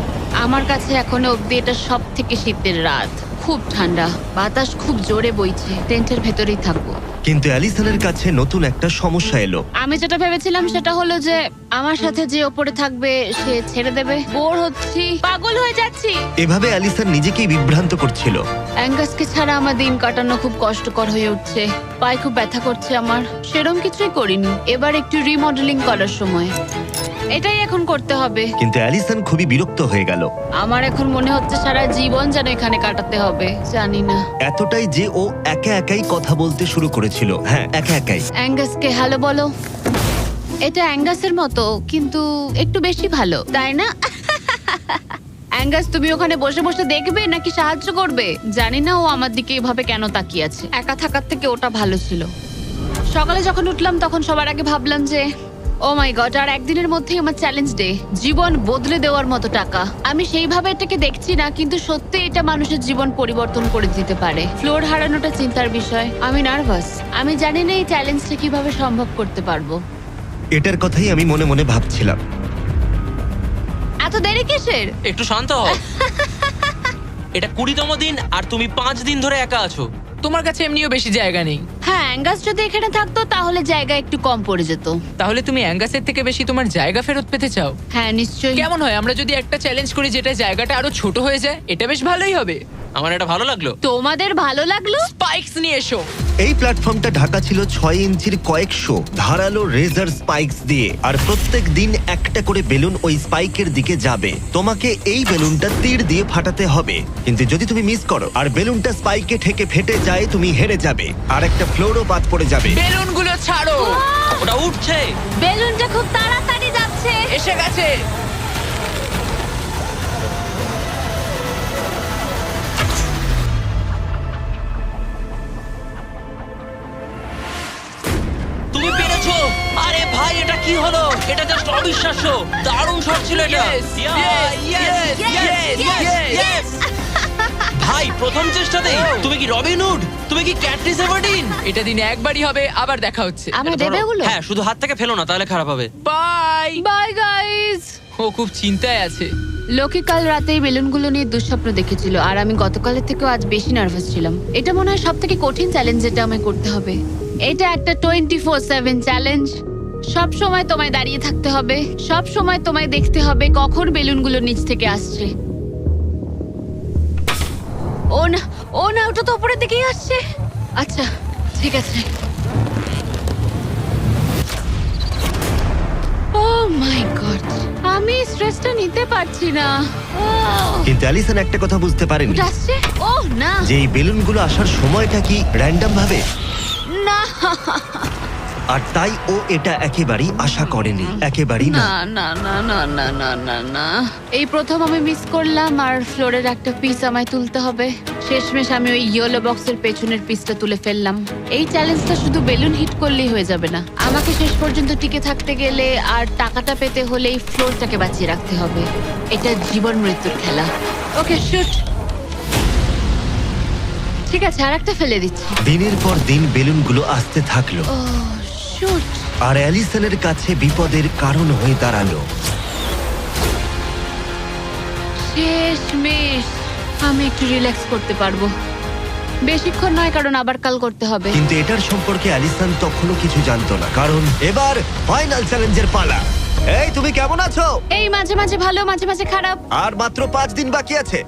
আমার কাছে এখনো অব্দি এটা সব থেকে শীতের রাত। খুব ঠান্ডা, বাতাস খুব জোরে বইছে। টেন্টের ভেতরেই থাকবো। কিন্তু অ্যালিসনের কাছে নতুন একটা সমস্যা এলো। আমি যেটা ভেবেছিলাম সেটা হলো যে আমার সাথে যে ওপরে থাকবে সে ছেড়ে দেবে। বোর হচ্ছি, পাগল হয়ে যাচ্ছি। এভাবে অ্যালিসন নিজেকেই বিভ্রান্ত করছিল। অ্যাঙ্গাসকে ছাড়া আমার দিন কাটানো খুব কষ্টকর হয়ে উঠছে। পায়ে খুব ব্যথা করছে আমার। সেরম কিছুই করিনি। এবার একটু রিমডেলিং করার সময়। এটাই এখন করতে হবে। কিন্তু অ্যালিসন খুবই বিরক্ত হয়ে গেল। আমার এখন মনে হচ্ছে সারা জীবন যেন এখানে কাটাতে হবে। জানি না। এতটাই যে ও একা একাই কথা বলতে শুরু করেছিল। হ্যাঁ, একা একাই। অ্যাঙ্গাসকে হ্যালো বলো। এটা অ্যাঙ্গাসের মতো, কিন্তু একটু বেশি ভালো, তাই না? অ্যাঙ্গাস, তুমি ওখানে বসে বসে দেখবে নাকি সাহায্য করবে? জানি না ও আমার দিকে এভাবে কেন তাকিয়ে আছে। একা থাকার থেকে ওটা ভালো ছিল। সকালে যখন উঠলাম তখন সবার আগে ভাবলাম যে ও মাই গড, আর একদিনের মধ্যেই আমার চ্যালেঞ্জ ডে। জীবন বদলে দেওয়ার মতো টাকা। আমি সেইভাবে এটাকে দেখছি না, কিন্তু সত্যি এটা মানুষের জীবন পরিবর্তন করে দিতে পারে। ফ্লোর হারানোটা চিন্তার বিষয়। আমি নার্ভাস। আমি জানি না এই চ্যালেঞ্জটা কিভাবে সম্ভব করতে পারবো। এটার কথাই আমি মনে মনে ভাবছিলাম। এত দেরি কিসের? একটু শান্ত হও। এটা 20তম দিন আর তুমি 5 দিন ধরে একা আছো। তোমার কাছে এমনিও বেশি জায়গা নেই। হ্যাঁ, অ্যাঙ্গাস যদি এখানে থাকতো তাহলে জায়গা একটু কম পড়ে যেত। তাহলে তুমি অ্যাঙ্গাসের থেকে বেশি তোমার জায়গা ফেরত পেতে চাও? হ্যাঁ, নিশ্চয়ই। কেমন হয় আমরা যদি একটা চ্যালেঞ্জ করি যেটা জায়গাটা আরো ছোট হয়ে যায়? এটা বেশ ভালোই হবে। আমার এটা ভালো লাগলো। তোমাদের ভালো লাগলো? স্পাইকস নিয়ে এসো। এই প্ল্যাটফর্মটা ঢাকা ছিল 6 ইঞ্চির কয়েকশো ধারালো রেজার স্পাইকস দিয়ে। আর প্রত্যেক দিন একটা করে বেলুন ওই স্পাইকের দিকে যাবে। তোমাকে এই বেলুনটা তীর দিয়ে ফাটাতে হবে। কিন্তু যদি তুমি মিস করো আর বেলুনটা স্পাইকে ঠেকে ফেটে যায়, তুমি হেরে যাবে আর একটা ফ্লোরও বাদ পড়ে যাবে। বেলুনগুলো ছাড়ো। ওটা উঠছে। বেলুনটা খুব তাড়াতাড়ি যাচ্ছে। এসে গেছে। তুমি পেরেছো। আরে ভাই, এটা কি হলো? এটা জাস্ট অবিশ্বাস্য। দারুণ শট ছিল এটা। Yes, Yeah, yes, yes, yes, yes. ভাই, প্রথম চেষ্টাতেই তুমি কি রবিন হুড? তুমি কি ক্যাটরিস এভারডিন? এটা দিনে একবারই হবে, আবার দেখা হচ্ছে। আমার দেবে ওগুলো? হ্যাঁ, শুধু হাত থেকে ফেলো না, তাহলে খারাপ হবে। বাই। Bye guys. ও খুব চিন্তায় আছে। লোকে কাল রাতেই বেলুনগুলো নিয়ে দুঃস্বপ্ন দেখেছিল, আর আমি গতকালের থেকেও আজ বেশি নার্ভাস ছিলাম। এটা মনে হয় সব থেকে কঠিন চ্যালেঞ্জ যেটা আমায় করতে হবে। এটা একটা 24/7 চ্যালেঞ্জ। সব সময় তোমায় দাঁড়িয়ে থাকতে হবে। সব সময় তোমায় দেখতে হবে কখন বেলুনগুলো নিচ থেকে আসছে। ও না, ও না, ওটা তো উপরের দিকেই আসছে। আচ্ছা, ঠিক আছে। ও মাই গড, আমি স্ট্রেসটা নিতে পারছি না। কিন্তু অ্যালিসন একটা কথা বুঝতে পারেনি, ওটা আসছে। ও না, যে এই বেলুনগুলো আসার সময়টা কি র্যান্ডম ভাবে। না। আর তাই ও এটা একেবারেই আশা করেনি, একেবারেই না। না না না না না না না না, এই প্রথম আমি মিস করলাম আর ফ্লোরের একটা পিস আমায় তুলতে হবে। শেষমেশ আমি ওই ইয়েলো বক্সের পেছনের পিসটা তুলে ফেললাম। এই চ্যালেঞ্জটা শুধু বেলুন হিট করলেই হয়ে যাবে না, আমাকে শেষ পর্যন্ত টিকে থাকতে গেলে আর টাকাটা পেতে হলে এই ফ্লোরটাকে বাঁচিয়ে রাখতে হবে। এটা জীবন মৃত্যুর খেলা। ওকে শুট। ঠিক আছে, আর একটা ফেলে দিচ্ছি। দিনের পর দিন বেলুনগুলো আসতে থাকলো ও শুট। আর অ্যালিসনের কাছে বিপদের কারণ হয়ে দাঁড়ালো। শেষমেশ আমি একটু রিল্যাক্স করতে পারবো। বেশিক্ষণ নয়, কারণ আবার কাল করতে হবে। কিন্তু এটার সম্পর্কে অ্যালিসন তখনও কিছু জানতো না, কারণ এবার ফাইনাল চ্যালেঞ্জের পালা। এই তুমি কেমন আছো? এই মাঝে মাঝে ভালো, মাঝে মাঝে খারাপ। আর মাত্র 5 দিন বাকি আছে।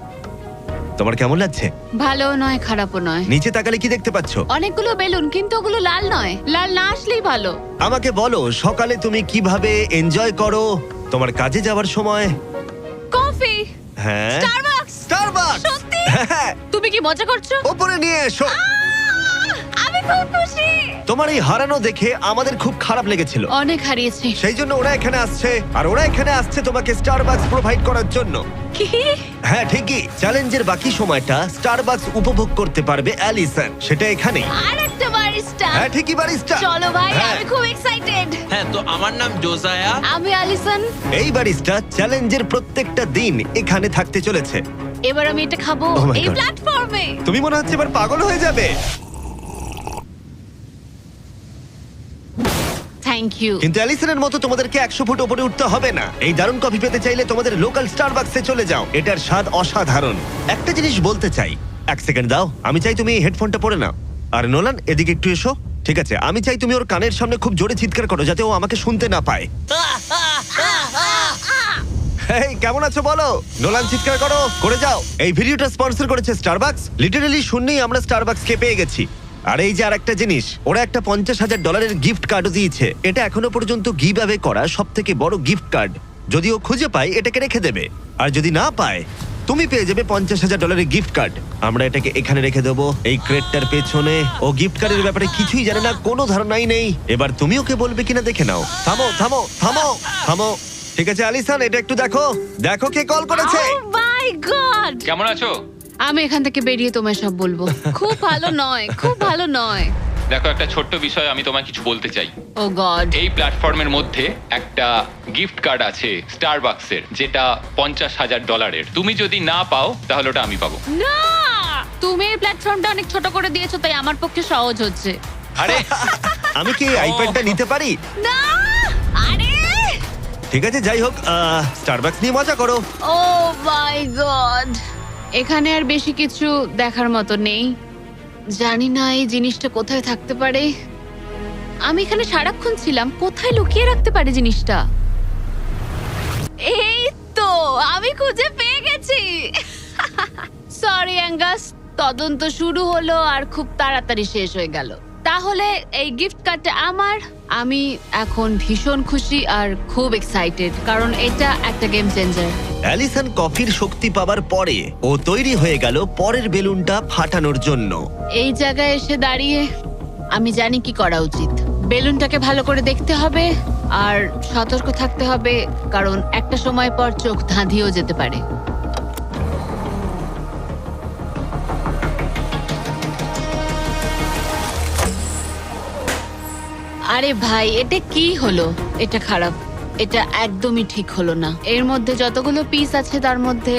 তোমার কেমন লাগছে? ভালো নয়, খারাপও নয়। নিচে তাকালে কি দেখতে পাচ্ছ? অনেকগুলো বেলুন, কিন্তু ওগুলো লাল নয়। লাল না আসলেই ভালো। আমাকে বলো, সকালে তুমি কিভাবে এনজয় করো তোমার কাজে যাওয়ার সময়? কফি। হ্যাঁ, স্টারবাকস। স্টারবাকস। সত্যি? হ্যাঁ, তুমি কি মজা করছো? ওপরে নিয়ে এসো। আমি খুব খুশি। তোমার এই হারানো দেখে আমাদের খুব খারাপ লেগেছিল, অনেক হারিয়েছি। সেই জন্য ওরা এখানে আসছে, আর ওরা এখানে আসছে তোমাকে স্টারবাকস প্রোভাইড করার জন্য। কি? হ্যাঁ ঠিকই, চ্যালেঞ্জের বাকি সময়টা স্টারবাকস উপভোগ করতে পারবে অ্যালিসন, সেটা এখানেই। আর একটা বারিস্টা। হ্যাঁ ঠিকই, বারিস্টা। চলো ভাই, হ্যাঁ। আমি খুব এক্সাইটেড। হ্যাঁ, তো আমার নাম জোজায়া। আমি অ্যালিসন। এই বারিস্টা চ্যালেঞ্জের প্রত্যেকটা দিন এখানে থাকতে চলেছে। এবার আমি এটা খাবো Oh my এই God. প্ল্যাটফর্মে। তুমি মনে হচ্ছে এবার পাগল হয়ে যাবে। Thank you. কিন্তু অ্যালিসনের মতো তোমাদেরকে 100 ফুট উপরে উঠতে হবে না। এই দারুণ কফি পেতে চাইলে তোমাদের লোকাল স্টারবাকসে চলে যাও, এটার স্বাদ অসাধারণ। একটা জিনিস বলতে চাই, 1 সেকেন্ড দাও। আমি চাই তুমি এই হেডফোনটা পরে নাও। আর নোলান, এদিকে একটু এসো। ঠিক আছে, আমি চাই তুমি ওর কানের সামনে খুব জোরে চিৎকার করো, যাতে ও আমাকে শুনতে না পায়। এই কেমন আছো বলো? নোলান, চিৎকার করো, করে যাও। এই ভিডিওটা স্পন্সর করেছে স্টারবাকস। লিটারালি শূন্যেই আমরা স্টারবাকসকে পেয়ে গেছি। আর এই যে আরেকটা জিনিস, ওরা একটা $50,000 গিফট কার্ডও দিয়েছে। এটা এখনো পর্যন্ত গিভ অ্যাওয়ে করা সব থেকে বড় গিফট কার্ড। যদি ও খুঁজে পায়, এটাকে রেখে দেবে, আর যদি না পায়, তুমি পেয়ে যাবে $50,000 গিফট কার্ড। আমরা এটাকে এখানে রেখে দেবো, এই ক্রেটটার পেছনে। ও গিফট কার্ডের ব্যাপারে কিছুই জানে না, কোনো ধারণাই নেই। এবার তুমি ওকে বলবে কিনা দেখে নাও। থামো থামো থামো থামো। ঠিক আছে অ্যালিসন, এটা একটু দেখো, দেখো কে কল করেছে। ও মাই গড। কেমন আছো? আমি এখান থেকে বেরিয়ে তোমায় সব বলবো। খুব ভালো নয়, খুব ভালো নয়। দেখো, একটা ছোট্ট বিষয় আমি তোমায় কিছু বলতে চাই। ও গড। এই প্ল্যাটফর্মের মধ্যে একটা গিফট কার্ড আছে স্টারবাকসের, যেটা $50,000। তুমি যদি না পাও, তাহলে ওটা আমি পাবো। না, তুমি এই প্ল্যাটফর্মটা অনেক ছোট করে দিয়েছো, তাই আমার পক্ষে সহজ হচ্ছে। আরে আমি কি এই আইপ্যাডটা নিতে পারি? না, আরে ঠিক আছে, যাই হোক, স্টারবাকস নিয়ে মজা করো। ও মাই গড। এখানে আর বেশি কিছু দেখার মতো নেই। জানি না এই জিনিসটা কোথায় থাকতে পারে। আমি এখানে সারাক্ষণ ছিলাম, কোথায় লুকিয়ে রাখতে পারে জিনিসটা? এই তো, আমি খুঁজে পেয়ে গেছি। সরি অ্যাঙ্গাস, তদন্ত শুরু হলো আর খুব তাড়াতাড়ি শেষ হয়ে গেল। তাহলে এই গিফট কার্ডটা আমার। আমি এখন ভীষণ খুশি আর খুব এক্সাইটেড, কারণ এটা একটা গেম চেঞ্জার। অ্যালিসন কফির শক্তি পাবার পরে ও তৈরি হয়ে গেল পরের বেলুনটা ফাটানোর জন্য। এই জায়গায় এসে দাঁড়িয়ে আমি জানি কি করা উচিত। বেলুনটাকে ভালো করে দেখতে হবে আর সতর্ক থাকতে হবে, কারণ একটা সময় পর চোখ ধাঁধিয়েও যেতে পারে। আরে ভাই, এটা কি হলো? এটা খারাপ, এটা একদমই ঠিক হলো না। এর মধ্যে যতগুলো পিস আছে তার মধ্যে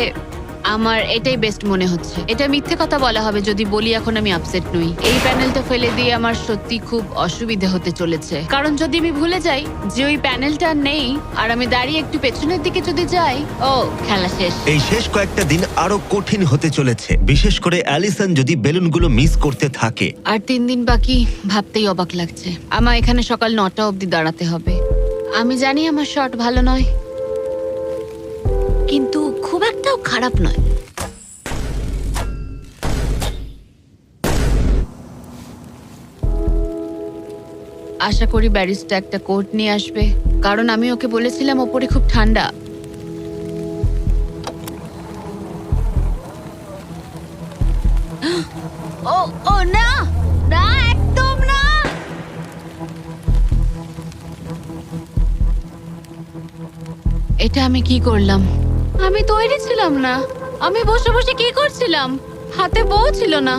আমার এটাই বেস্ট মনে হচ্ছে। এটা মিথ্যে কথা বলা হবে যদি বলি এখন আমি আপসেট নই। এই প্যানেলটা ফেলে দিয়ে আমার সত্যি খুব অসুবিধা হতে চলেছে, কারণ যদি আমি ভুলে যাই যে ওই প্যানেলটা নেই আর আমি দাঁড়িয়ে একটু পেছনের দিকে যদি যাই, ও খেলা শেষ। এই শেষ কয়েকটা দিন আরো কঠিন হতে চলেছে, বিশেষ করে অ্যালিসন যদি বেলুনগুলো মিস করতে থাকে। আর 3 দিন বাকি, ভাবতেই অবাক লাগছে। আমার এখানে সকাল 9টা অবধি দাঁড়াতে হবে। আমি জানি আমার শট ভালো নয়, কিন্তু খুব একটাও খারাপ নয়। আশা করি ব্যারিস্টা একটা কোট নিয়ে আসবে, কারণ আমি ওকে বলেছিলাম ওপরে খুব ঠান্ডা। ও ও না, না একদম না। এটা আমি কি করলাম? আমি তৈরি ছিলাম না। আমি বসে বসে কি করছিলাম? হাতে বউ ছিল না।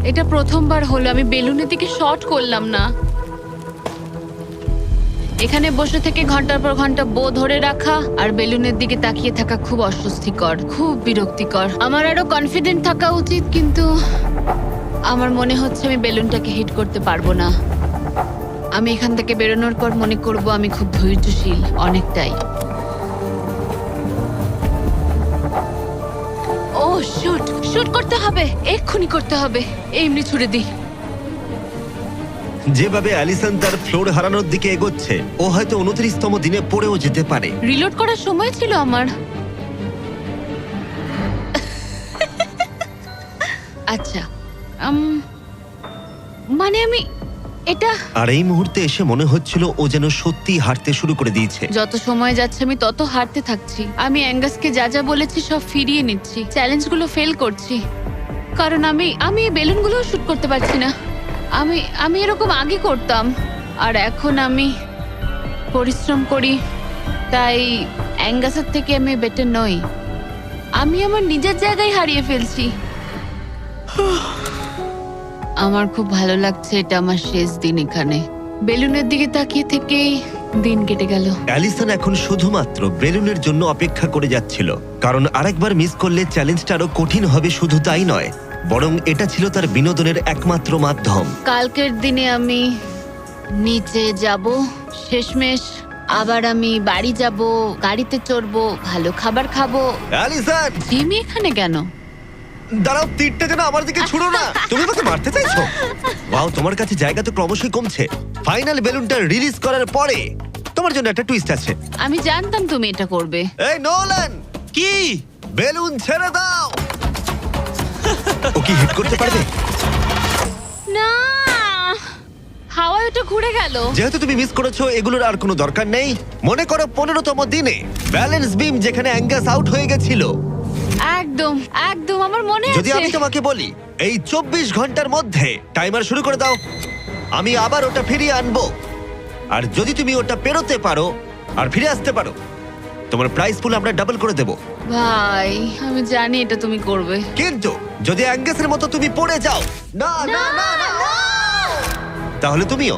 এটা প্রথমবার হলো আমি বেলুনের দিকে শর্ট করলাম না। এখানে বসে থেকে ঘন্টার পর ঘন্টা বউ ধরে রাখা আর বেলুনের দিকে তাকিয়ে থাকা খুব অস্বস্তিকর, খুব বিরক্তিকর। আমার আরো কনফিডেন্ট থাকা উচিত, কিন্তু আমার মনে হচ্ছে আমি বেলুনটাকে হিট করতে পারবো না। আমি এখান থেকে বেরোনোর পর মনে করব আমি খুব ধৈর্যশীল, অনেকটাই। ও শুট শুট করতে হবে, এক্ষুনি করতে হবে। এমনি ছুড়ে দিই। যেভাবে অ্যালিসন তার ফ্লোর হারানোর দিকে এগোচ্ছে, ও হয়তো 29তম দিনে পড়েও যেতে পারে। রিলোড করার সময় ছিল আমার। আচ্ছা, মানে আমি এটা আর এই মুহূর্তে এসে মনে হচ্ছিল ও যেন সত্যি হাঁটতে শুরু করে দিয়েছে। যত সময় যাচ্ছে আমি তত হারতে থাকছি। আমি অ্যাঙ্গাসকে যা যা বলেছি সব ফিরিয়ে নিচ্ছি, চ্যালেঞ্জগুলো ফেল করছি, কারণ আমি বেলুনগুলো শুট করতে পারছি না। আমি এরকম আগে করতাম, আর এখন আমি পরিশ্রম করি, তাই অ্যাঙ্গাসের থেকে আমি বেটার নই। আমি আমার নিজের জায়গায় হারিয়ে ফেলছি। আমার খুব ভালো লাগছে, এটা আমার শেষ দিন এখানে। বেলুনের দিকে তাকিয়ে থেকেই দিন কেটে গেল। অ্যালিসন এখন শুধুমাত্র বেলুনের জন্য অপেক্ষা করে যাচ্ছিল, কারণ আরেকবার মিস করলে চ্যালেঞ্জটা আরো কঠিন হবে। শুধু তাই নয়, বরং এটা ছিল তার বিনোদনের একমাত্র মাধ্যম। কালকের দিনে আমি নিচে যাব, শেষমেশ আবার আমি বাড়ি যাব, গাড়িতে চড়বো, ভালো খাবার খাবো। অ্যালিসন, জিমি এখানে কেন? দাঁড়াও, তীরটা যেন আমার দিকে ছুড়ো না। তুমি আমাকে মারতে চাইছো? ওয়াও, তোমার কাছে জায়গা তো ক্রমশই কমছে। ফাইনাল বেলুনটা রিলিজ করার পরে তোমার জন্য একটা টুইস্ট আছে। আমি জানতাম তুমি এটা করবে। এই নোলান, কি? বেলুন ছেড়ে দাও। ও কি হিট করতে পারবে? না, হাওয়ায় ওটা ঘুরে গেল। যেহেতু তুমি মিস করেছো, এগুলোর আর কোনো দরকার নেই। মনে করো 15তম দিনে ব্যালেন্স বিম যেখানে অ্যাঙ্গাস আউট হয়ে গেছিল। একদম একদম আমার মনে যদি আমি আছে। তোমাকে বলি এই 24 ঘন্টার মধ্যে টাইমার শুরু করে দাও, আমি আবার ওটা ফিরিয়ে আনবো। আর যদি তুমি ওটা পেরোতে পারো আর ফিরে আসতে পারো, তোমার প্রাইস পুল আমরা ডাবল করে দেব। ভাই, আমি জানি এটা তুমি করবে। কিন্তু যদি অ্যাঙ্গাসের মতো তুমি পড়ে যাও, না না না না, তাহলে তুমিও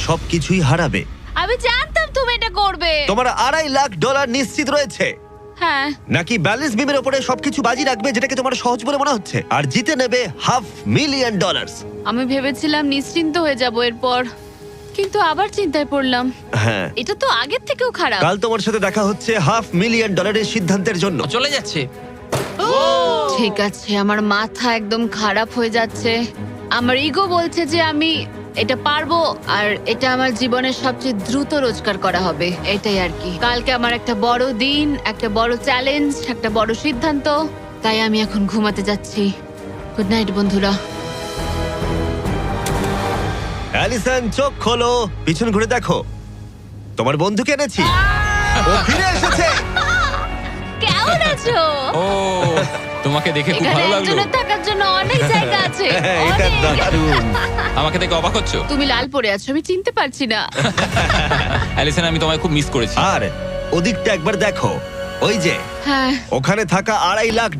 সবকিছুই হারাবে। আমি জানতাম তুমি এটা করবে। তোমার $2.5 লাখ নিশ্চিত রয়েছে। হ্যাঁ, নাকি ব্যালেন্স বিমের উপরে সবকিছু বাজি রাখবে, যেটাকে তোমার সহজ বলে মনে হচ্ছে, আর জিতে নেবে $500,000। আমি ভেবেছিলাম নিশ্চিন্ত হয়ে যাব এরপর, কিন্তু আবার চিন্তায় পড়লাম। হ্যাঁ, এটা তো আগের থেকেও খারাপ। কাল তোমার সাথে দেখা হচ্ছে $500,000 সিদ্ধান্তের জন্য। চলে যাচ্ছে। ঠিক আছে, আমার মাথা একদম খারাপ হয়ে যাচ্ছে। আমার ইগো বলছে যে আমি এটা পারবো, আর এটা আমার জীবনের সবচেয়ে দ্রুত রোজগার করা হবে। এটাই আর কি। কালকে আমার একটা বড় দিন, একটা বড় চ্যালেঞ্জ, একটা বড় সিদ্ধান্ত। তাই আমি এখন ঘুমাতে যাচ্ছি। গুড নাইট বন্ধুরা। অ্যালিসন, চোখ খোলো, পিছন ঘুরে দেখো, তোমার বন্ধুকে এনেছি। ও ফিরে এসেছে। কেমন আছো? ও, তোমাকে দেখে খুব এখানে ভালো লাগলো। একজনের থাকার জন্য অনেক জায়গা আছে। হ্যাঁ, এটা অনেক। দারুণ। আমাকে দেখে অবাক হচ্ছ? তুমি লাল পরে আছো, আমি চিনতে পারছি না। অ্যালিসন, আমি তোমায় খুব মিস করেছি। আর ওদিকটা একবার দেখো, ওই যে হ্যাঁ, ওখানে থাকা $2.5 লাখ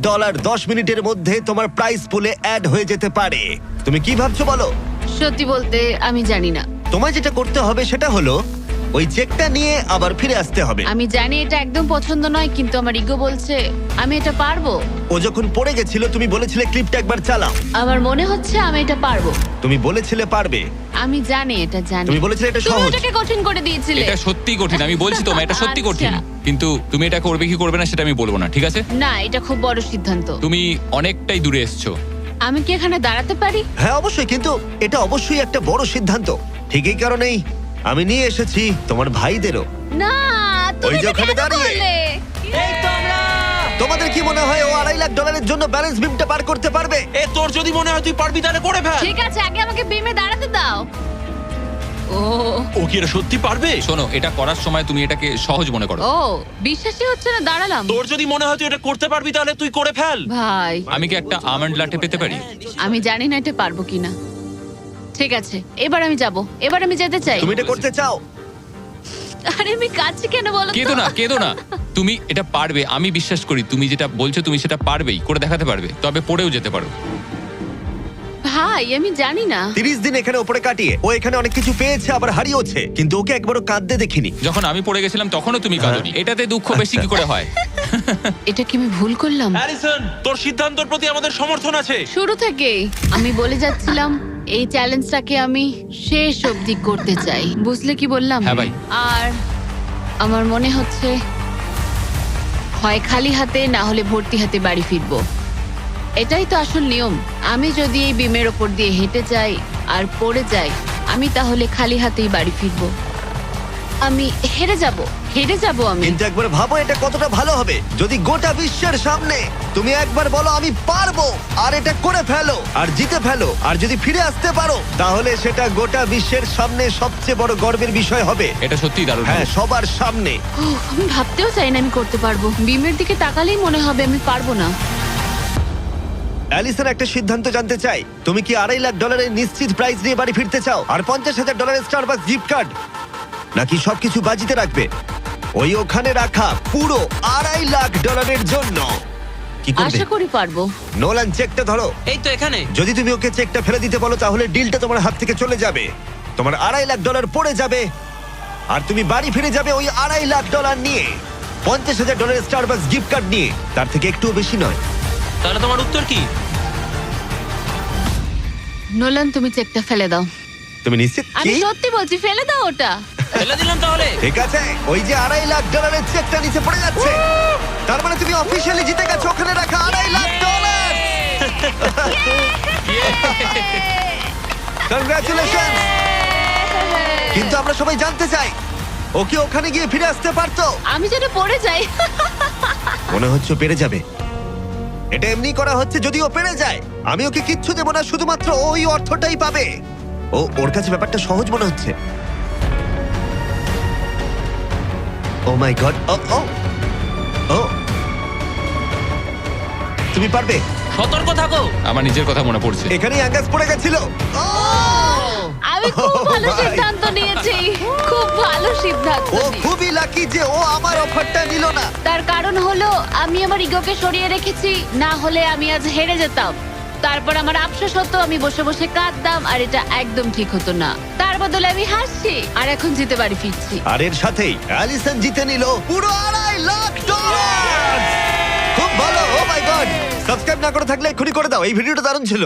10 মিনিটের মধ্যে তোমার প্রাইস পুলে অ্যাড হয়ে যেতে পারে। তুমি কি ভাবছো বলো? সত্যি বলতে আমি জানি না। তোমায় যেটা করতে হবে সেটা হলো ওই চেকটা নিয়ে আবার ফিরে আসতে হবে। আমি জানি এটা একদম পছন্দ নয়, কিন্তু আমার ইগো বলছে আমি এটা পারবো। ও যখন পড়ে গেছিল তুমি বলেছিলে ক্লিপটা একবার চালাও। আমার মনে হচ্ছে আমি এটা পারবো। তুমি বলেছিলে পারবে। আমি জানি এটা জানি। তুমি বলেছিলে এটা তুমি সহজ। ওটাকে কঠিন করে দিয়েছিলে। এটা সত্যি কঠিন, আমি বলছি তোমায় এটা সত্যি কঠিন। আচ্ছা। কিন্তু তুমি এটা করবে কি করবে না সেটা আমি বলবো না, ঠিক আছে? না, এটা খুব বড় সিদ্ধান্ত। তুমি অনেকটাই দূরে এসছো। আমি কি এখানে দাঁড়াতে পারি? হ্যাঁ অবশ্যই, কিন্তু এটা অবশ্যই একটা বড় সিদ্ধান্ত। ঠিক এই কারণেই আমি নিয়ে এসেছি তোমার ভাইদেরও। না, তুমি ওই যে এটা ওখানে কেন দাঁড়িয়ে। করলে? এই তো আমরা। তোমাদের কি মনে হয় ও $2.5 লাখ জন্য ব্যালেন্স বিমটা পার করতে পারবে? এ তোর যদি মনে হয় তুই পারবি তাহলে করে ফেল। ঠিক আছে, আগে আমাকে বিমে দাঁড়াতে দাও। ও ও কি এটা সত্যি পারবে? শোনো, এটা করার সময় তুমি এটাকে সহজ মনে করো। ও বিশ্বাসই হচ্ছে না, দাঁড়ালাম। তোর যদি মনে হয় তুই এটা করতে পারবি তাহলে তুই করে ফেল। ভাই, আমি কি একটা আমন্ড লাটে পেতে পারি? আমি জানি না এটা পারবো কিনা। ঠিক আছে, এবার আমি যাব, এবার আমি যেতে চাই। তুমি এটা করতে চাও? আরে আমি কাঁদছি কেন বলো তো? কেঁদো না তুমি এটা পারবে, আমি বিশ্বাস করি তুমি যেটা বলছো তুমি সেটা পারবেই, করে দেখাতে পারবে, তবে পড়েও যেতে পারো। ভাই আমি জানি না। 30 দিন এখানে ওপরে কাটিয়ে ও এখানে অনেক কিছু পেয়েছে আবার হারিয়েছে, কিন্তু ওকে একবারও কাঁদতে দেখিনি। যখন আমি পড়ে গেছিলাম তখনও তুমি কাঁদোনি, এটাতে দুঃখ বেশি কি করে হয়? এটা কি আমি ভুল করলাম? হ্যারিসন, তোর সিদ্ধান্তের প্রতি আমাদের সমর্থন আছে। শুরু থেকেই আমি বলে যাচ্ছিলাম এই চ্যালেঞ্জটাকে আমি শেষ অবধি করতে চাই, বুঝলে কি বললাম? হ্যাঁ ভাই। আর আমার মনে হচ্ছে হয় খালি হাতে না হলে ভর্তি হাতে বাড়ি ফিরবো। এটাই তো আসল নিয়ম। আমি যদি এই বিমের ওপর দিয়ে হেঁটে যাই আর পড়ে যাই, আমি তাহলে খালি হাতেই বাড়ি ফিরবো। আমি হেরে যাব আমি। কিন্তু একবার ভাবো এটা কতটা ভালো হবে যদি গোটা বিশ্বের সামনে তুমি একবার বলো আমি পারবো, আর এটা করে ফেলো আর জিতে ফেলো, আর যদি ফিরে আসতে পারো তাহলে সেটা গোটা বিশ্বের সামনে সবচেয়ে বড় গর্বের বিষয় হবে। এটা সত্যিই দারুণ। হ্যাঁ, সবার সামনে। উফ, আমি ভাবতেও চাই না আমি করতে পারবো। বিমের দিকে তাকালেই মনে হবে আমি পারবো না। অ্যালিসন একটা সিদ্ধান্ত জানতে চাই, তুমি কি $2.5 লাখ নিশ্চিত প্রাইজ নিয়ে বাড়ি ফিরতে চাও আর $50,000 স্টারবাকস গিফট কার্ড, নাকি সবকিছু বাজিতে রাখবে ওই ওখানে রাখা পুরো $2.5 লাখ জন্য? কি করবে? আশা করি পারবো। নোলান, চেকটা ধরো। এই তো এখানে। যদি তুমি ওকে চেকটা ফেলে দিতে বলো তাহলে ডিলটা তোমার হাত থেকে চলে যাবে, তোমার $2.5 লাখ পড়ে যাবে, আর তুমি বাড়ি ফিরে যাবে ওই $2.5 লাখ নিয়ে, $50,000 স্টারবাকস গিফট কার্ড নিয়ে। তার থেকে একটুও বেশি নয়। তাহলে তোমার উত্তর কি? নোলান তুমি চেকটা ফেলে দাও। তুমি নিশ্চিত? আমি কি? সত্যি বলছি, ফেলে দাও ওটা। ফেলে দিলাম তাহলে। ঠিক আছে, ওই যে $2.5 লাখ চেকটা নিচে পড়ে যাচ্ছে, তার মানে তুমি অফিসিয়ালি জিতে গেছো ওখানে রাখা $2.5 লাখ। কনগ্রাচুলেশন। কিন্তু আমরা সবাই জানতে চাই ও কি ওখানে গিয়ে ফিরে আসতে পারতো? আমি যেন পড়ে যাই। মনে হচ্ছে ও পেরে যাবে। এটা এমনি করা হচ্ছে যদি ও পেরে যায়। আমি ওকে কিচ্ছু দেবো না, শুধুমাত্র ওই অর্থটাই পাবে। ওর কাছে ব্যাপারটা সহজ মনে হচ্ছে। ও মাই গড। ও তুমি পারবে। সতর্ক থাকো। আমার নিজের কথা মনে পড়ছে। এখানেই অ্যাঙ্গাস পড়ে গেছিল। আমি খুব ভালো ভাই। সিদ্ধান্ত নিয়েছি, খুব ভালো সিদ্ধান্ত ও নিয়েছি। খুবই লাকি যে ও আমার অফারটা নিল না। তার কারণ হলো আমি আমার ইগোকে সরিয়ে রেখেছি, না হলে আমি আজ হেরে যেতাম। তারপর আমার আফসোস হতো, আমি বসে বসে কাঁদতাম, আর এটা একদম ঠিক হতো না। তার বদলে আমি হাসছি আর এখন জিতে বাড়ি ফিরছি। আর এর সাথেই অ্যালিসন জিতে নিল পুরো $2.5 লাখ। খুব ভালো। ও মাই গড। সাবস্ক্রাইব না করে থাকলে এক্ষুনি করে দাও, এই ভিডিওটা দারুণ ছিল।